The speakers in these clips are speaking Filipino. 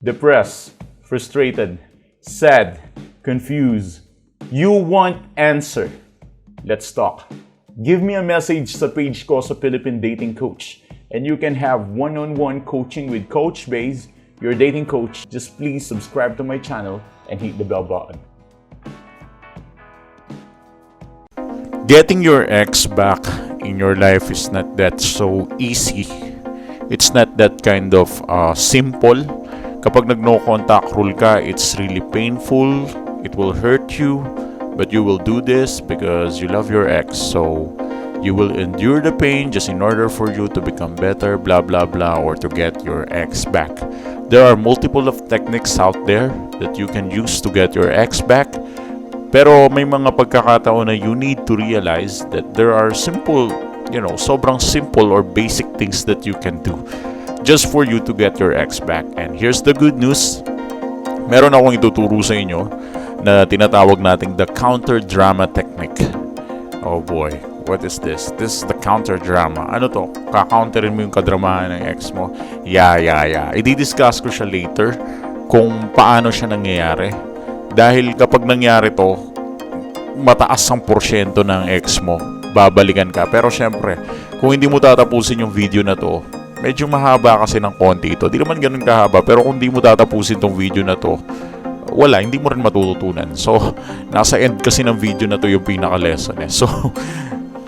depressed, frustrated, sad, confused. You want answer. Let's talk. Give me a message sa page ko sa Philippine Dating Coach and you can have one-on-one coaching with Coach Baze, your dating coach. Just please subscribe to my channel and hit the bell button. Getting your ex back in your life is not that so easy. It's not that kind of simple. Kapag nag-no contact rule ka, it's really painful. It will hurt you. But you will do this because you love your ex. So you will endure the pain just in order for you to become better, blah, blah, blah, or to get your ex back. There are multiple of techniques out there that you can use to get your ex back. Pero may mga pagkakataon na you need to realize that there are simple, sobrang simple or basic things that you can do just for you to get your ex back. And here's the good news. Meron akong ituturo sa inyo na tinatawag nating the counter drama technique. Oh boy, what is this? This is the counter drama. Ano to? Ka-counterin mo yung kadramahan ng ex mo? Yeah. I-discuss ko siya later kung paano siya nangyayari. Dahil kapag nangyari to, mataas ang porsyento ng ex mo, babalikan ka. Pero syempre, kung hindi mo tatapusin yung video na to, medyo mahaba kasi ng konti ito. Di naman ganun kahaba, pero kung hindi mo tatapusin tong video na to, hindi mo rin matututunan. So, nasa end kasi ng video na to yung pinaka-lesson eh. So,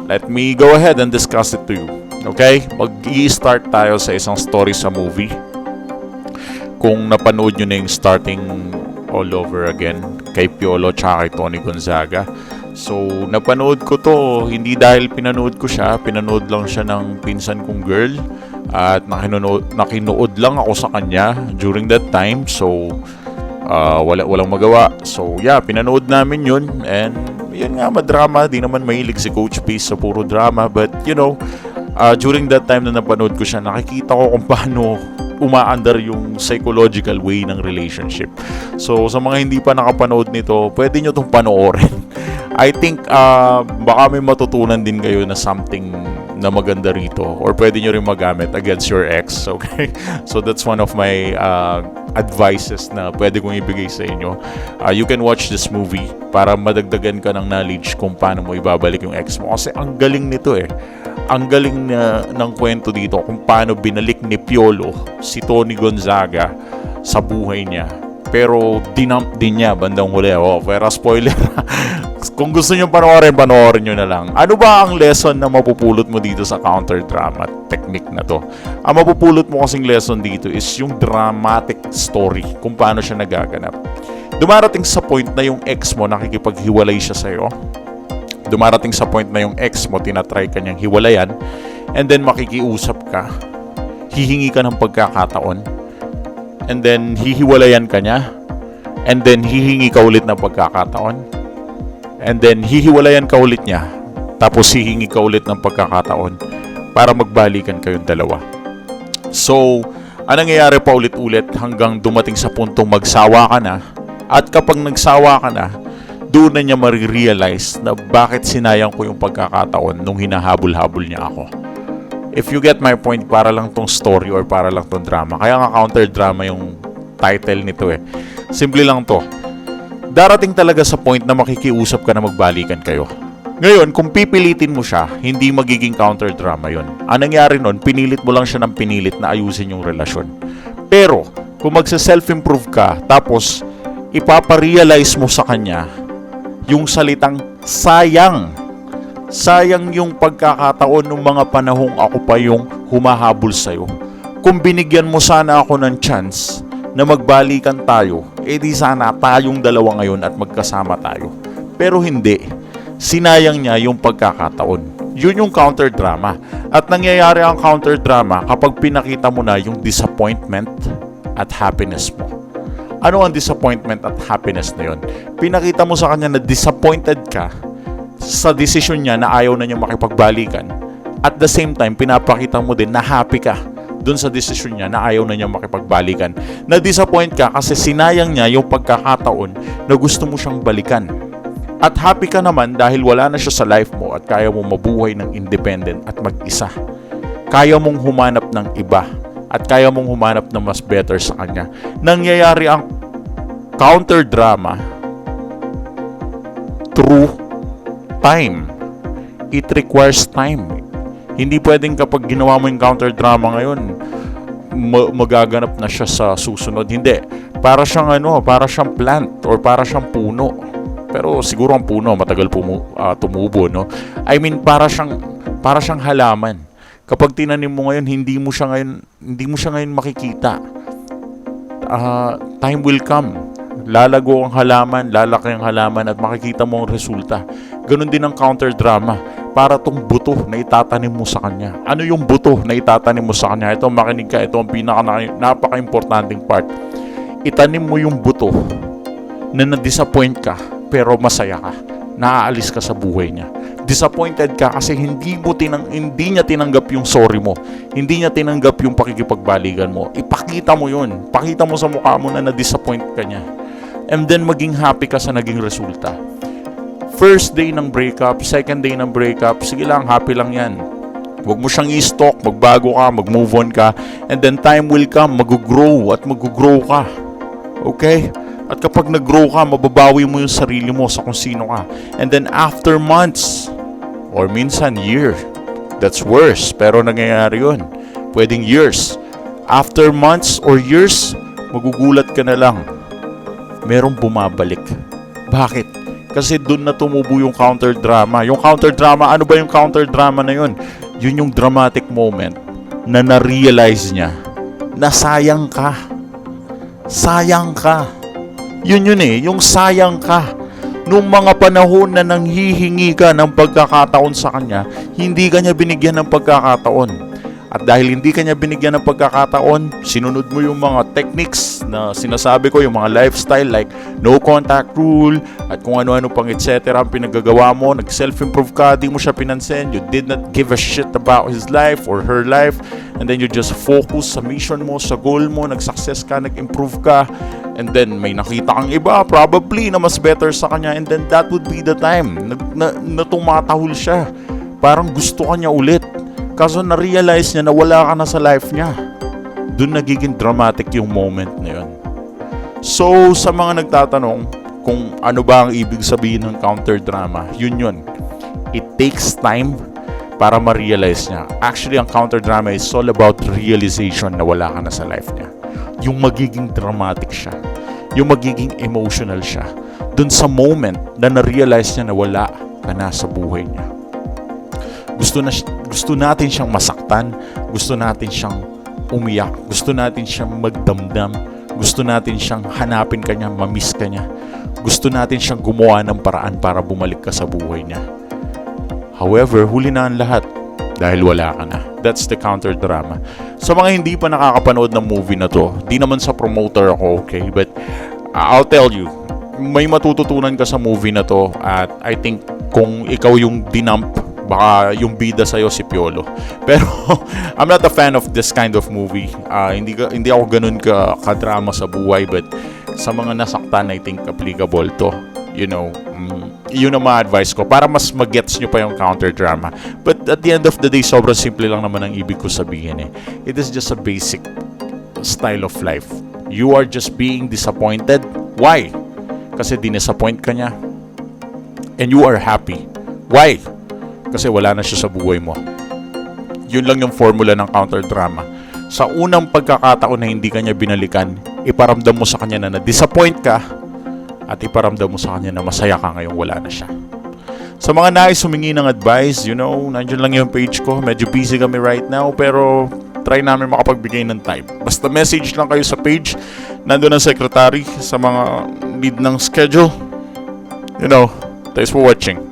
let me go ahead and discuss it to you. Okay? Mag-i-start tayo sa isang story sa movie. Kung napanood nyo na yung starting all over again kay Piolo tsaka kay Tony Gonzaga. So, napanood ko to, hindi dahil pinanood ko siya, pinanood lang siya ng pinsan kong girl at nakinood lang ako sa kanya during that time. So, walang magawa. So, pinanood namin yun. And, yun nga, madrama. Di naman mahilig si Coach Peace sa puro drama. But, during that time na napanood ko siya, nakikita ko kung paano umaandar yung psychological way ng relationship. So, sa mga hindi pa nakapanood nito, pwede nyo itong panoorin. I think, baka may matutunan din kayo na something na maganda rito. Or pwede nyo rin magamit against your ex. Okay? So, that's one of my advices na pwede kong ibigay sa inyo. You can watch this movie para madagdagan ka ng knowledge kung paano mo ibabalik yung ex mo. Kasi ang galing nito eh. Ang galing ng kwento dito kung paano binalik ni Piolo si Tony Gonzaga sa buhay niya. Pero dinump din niya bandang huli. Pero spoiler. Kung gusto nyo panoorin nyo na lang. Ano ba ang lesson na mapupulot mo dito sa counter drama technique na to? Ang mapupulot mo kasing lesson dito is yung dramatic story kung paano siya nagaganap. Dumarating sa point na yung ex mo nakikipaghiwalay siya sa'yo. Dumarating sa point na yung ex mo tinatry kanyang hiwalayan, and then makikiusap ka, hihingi ka ng pagkakataon, and then hihiwalayan ka niya, and then hihingi ka ulit ng pagkakataon, and then hihiwalayan ka ulit niya, tapos hihingi ka ulit ng pagkakataon para magbalikan kayong dalawa. So, anong nangyayari pa ulit-ulit hanggang dumating sa puntong magsawa ka na, at kapag nagsawa ka na, doon na niya marirealize na bakit sinayang ko yung pagkakataon nung hinahabol-habol niya ako. If you get my point, para lang tong story or para lang tong drama. Kaya nga counter drama yung title nito eh. Simple lang to. Darating talaga sa point na makikiusap ka na magbalikan kayo. Ngayon, kung pipilitin mo siya, hindi magiging counter drama yon. Ang nangyari nun, pinilit mo lang siya ng pinilit na ayusin yung relasyon. Pero, kung magsa-self-improve ka, tapos ipaparealize mo sa kanya yung salitang sayang. Sayang yung pagkakataon ng mga panahong ako pa yung humahabol sa'yo. Kung binigyan mo sana ako ng chance na magbalikan tayo, di sana tayong dalawa ngayon at magkasama tayo. Pero hindi. Sinayang niya yung pagkakataon. Yun yung counter drama. At nangyayari ang counter drama kapag pinakita mo na yung disappointment at happiness mo. Ano ang disappointment at happiness na yun? Pinakita mo sa kanya na disappointed ka sa desisyon niya na ayaw na niya makipagbalikan. At the same time, pinapakita mo din na happy ka dun sa desisyon niya na ayaw na niya makipagbalikan. Na-disappoint ka kasi sinayang niya yung pagkakataon na gusto mo siyang balikan. At happy ka naman dahil wala na siya sa life mo at kaya mo mabuhay ng independent at mag-isa. Kaya mong humanap ng iba at kaya mong humanap ng mas better sa kanya. Nangyayari ang counter drama through time. It requires time. Hindi pwedeng kapag ginawa mo yung counter drama ngayon, magaganap na siya sa susunod. Hindi. Para siyang para siyang plant or para siyang puno. Pero siguro ang puno matagal tumubo, no? I mean, para siyang halaman. Kapag tinanim mo ngayon, hindi mo siya ngayon makikita. Time will come. Lalago ang halaman, lalaki ang halaman at makikita mo ang resulta. Ganon din ang counter drama. Para tong buto na itatanim mo sa kanya. Ano yung buto na itatanim mo sa kanya? Ito, makinig ka. Ito ang napaka-importanting part. Itanim mo yung buto na na-disappoint ka pero masaya ka. Naaalis ka sa buhay niya. Disappointed ka kasi hindi niya tinanggap yung sorry mo. Hindi niya tinanggap yung pakikipagbalikan mo. Ipakita mo yun. Pakita mo sa mukha mo na na-disappoint ka niya. And then maging happy ka sa naging resulta. First day ng breakup, second day ng breakup, sige lang, happy lang yan. Huwag mo siyang i-stalk, magbago ka, mag-move on ka, and then time will come, mag-grow at mag-grow ka. Okay? At kapag nag-grow ka, mababawi mo yung sarili mo sa kung sino ka. And then after months, or minsan year, that's worse, pero nangyayari yun. Pwedeng years. After months or years, magugulat ka na lang. Merong bumabalik. Bakit? Kasi doon na tumubo yung counter drama. Yung counter drama, ano ba yung counter drama na yun? Yun yung dramatic moment na na-realize niya na sayang ka. Sayang ka. Yun yung sayang ka. Nung mga panahon na nanghihingi ka ng pagkakataon sa kanya, hindi ka niya binigyan ng pagkakataon. At dahil hindi ka niya binigyan ng pagkakataon, sinunod mo yung mga techniques na sinasabi ko, yung mga lifestyle like no contact rule at kung ano-ano pang etc. ang pinagagawa mo, nag-self-improve ka, di mo siya pinansin, you did not give a shit about his life or her life, and then you just focus sa mission mo, sa goal mo, nag-success ka, nag-improve ka, and then may nakita kang iba, probably na mas better sa kanya, and then that would be the time na tumatahol siya. Parang gusto ka niya ulit. Kaso na-realize niya na wala ka na sa life niya. Doon nagiging dramatic yung moment na yun. So, sa mga nagtatanong kung ano ba ang ibig sabihin ng counter drama, yun. It takes time para ma-realize niya. Actually, ang counter drama is all about realization na wala ka na sa life niya. Yung magiging dramatic siya. Yung magiging emotional siya. Doon sa moment na na-realize niya na wala ka na sa buhay niya. Gusto natin siyang masaktan, gusto natin siyang umiyak, gusto natin siyang magdamdam, gusto natin siyang hanapin ka niya, mamiss ka niya. Gusto natin siyang gumawa ng paraan para bumalik ka sa buhay niya. However, huli na ang lahat dahil wala ka na. That's the counter drama. Sa mga hindi pa nakakapanood ng movie na to, di naman sa promoter ako, okay? But I'll tell you, may matututunan ka sa movie na to at I think kung ikaw yung dinump, baka yung bida sa'yo si Piolo. Pero I'm not a fan of this kind of movie. Hindi ako ganun ka-drama sa buhay, but sa mga nasaktan, I think applicable to. Yun ang ma-advise ko para mas mag-gets nyo pa yung counter drama. But at the end of the day, sobrang simple lang naman ang ibig ko sabihin eh. It is just a basic style of life. You are just being disappointed. Why? Kasi dinisappoint ka niya. And you are happy. Why? Kasi wala na siya sa buhay mo. Yun lang yung formula ng counter drama. Sa unang pagkakataon na hindi ka niya binalikan, iparamdam mo sa kanya na na-disappoint ka at iparamdam mo sa kanya na masaya ka ngayong wala na siya. Sa mga nais humingi ng advice, nandiyan lang yung page ko. Medyo busy kami right now, pero try namin makapagbigay ng time. Basta message lang kayo sa page. Nandun ang secretary sa mga need ng schedule. Thanks for watching.